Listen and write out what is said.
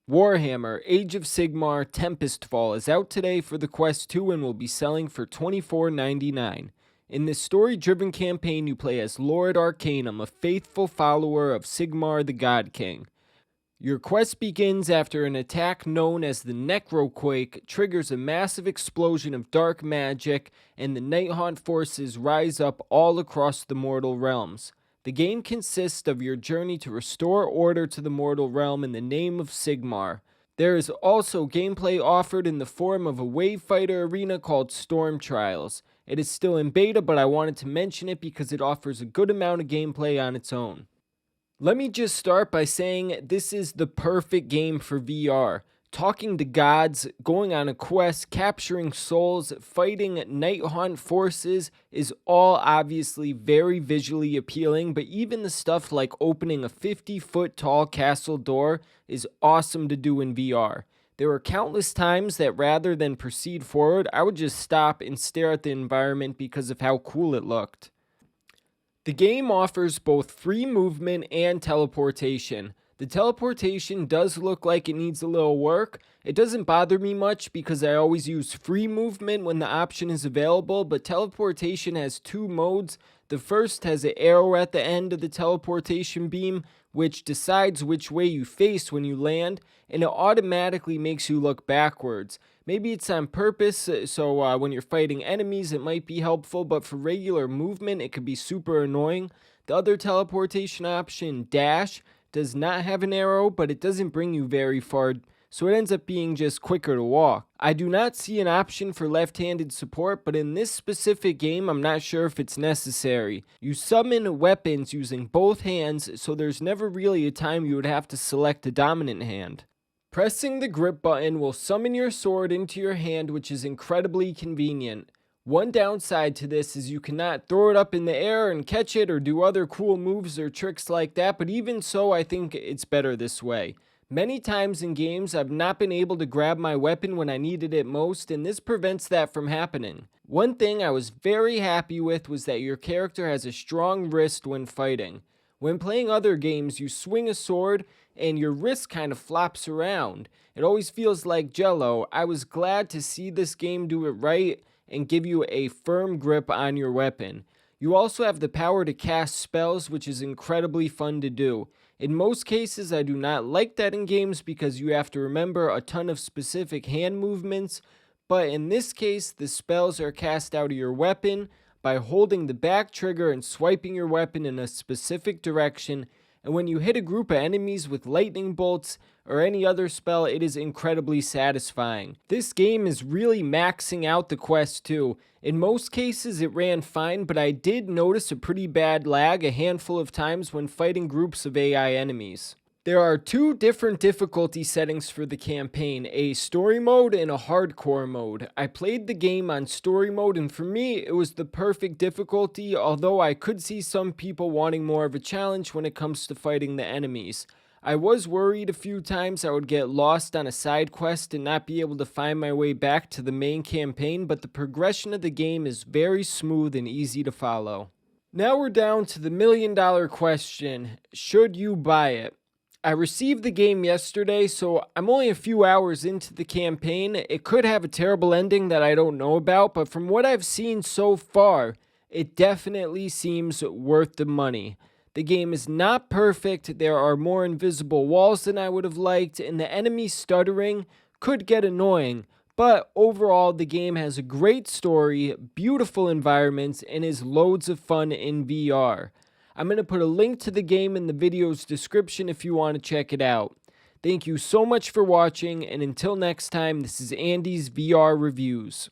Warhammer Age of Sigmar Tempestfall is out today for the Quest 2 and will be selling for $24.99. In this story-driven campaign, you play as Lord Arcanum, a faithful follower of Sigmar the God King. Your quest begins after an attack known as the Necroquake triggers a massive explosion of dark magic, and the Nighthaunt forces rise up all across the mortal realms. The game consists of your journey to restore order to the mortal realm in the name of Sigmar. There is also gameplay offered in the form of a wave fighter arena called Storm Trials. It is still in beta, but I wanted to mention it because it offers a good amount of gameplay on its own. Let me just start by saying this is the perfect game for VR. Talking to gods, going on a quest, capturing souls, fighting Nighthaunt forces is all obviously very visually appealing, but even the stuff like opening a 50-foot tall castle door is awesome to do in VR. There were countless times that rather than proceed forward, I would just stop and stare at the environment because of how cool it looked. The game offers both free movement and teleportation. The teleportation does look like it needs a little work. It doesn't bother me much because I always use free movement when the option is available, but teleportation has two modes. The first has an arrow at the end of the teleportation beam, which decides which way you face when you land, and it automatically makes you look backwards. Maybe it's on purpose, so when you're fighting enemies it might be helpful, but for regular movement it could be super annoying. The other teleportation option, dash, does not have an arrow, but it doesn't bring you very far, so it ends up being just quicker to walk. I do not see an option for left-handed support, but in this specific game, I'm not sure if it's necessary. You summon weapons using both hands, so there's never really a time you would have to select a dominant hand. Pressing the grip button will summon your sword into your hand, which is incredibly convenient. One downside to this is you cannot throw it up in the air and catch it or do other cool moves or tricks like that, but even so, I think it's better this way. Many times in games, I've not been able to grab my weapon when I needed it most, and this prevents that from happening. One thing I was very happy with was that your character has a strong wrist when fighting. When playing other games, you swing a sword and your wrist kind of flops around. It always feels like jello. I was glad to see this game do it right and give you a firm grip on your weapon. You also have the power to cast spells, which is incredibly fun to do. In most cases, I do not like that in games because you have to remember a ton of specific hand movements, but in this case, the spells are cast out of your weapon by holding the back trigger and swiping your weapon in a specific direction, and when you hit a group of enemies with lightning bolts or any other spell, it is incredibly satisfying. This game is really maxing out the Quest 2. In most cases it ran fine, but I did notice a pretty bad lag a handful of times when fighting groups of AI enemies. There are two different difficulty settings for the campaign, a story mode and a hardcore mode. I played the game on story mode, and for me it was the perfect difficulty, although I could see some people wanting more of a challenge when it comes to fighting the enemies. I was worried a few times I would get lost on a side quest and not be able to find my way back to the main campaign, but the progression of the game is very smooth and easy to follow. Now we're down to the million-dollar question: should you buy it? I received the game yesterday, so I'm only a few hours into the campaign. It could have a terrible ending that I don't know about, but from what I've seen so far, it definitely seems worth the money. The game is not perfect, there are more invisible walls than I would have liked, and the enemy stuttering could get annoying, but overall the game has a great story, beautiful environments, and is loads of fun in VR. I'm going to put a link to the game in the video's description if you want to check it out. Thank you so much for watching, and until next time, this is Andy's VR Reviews.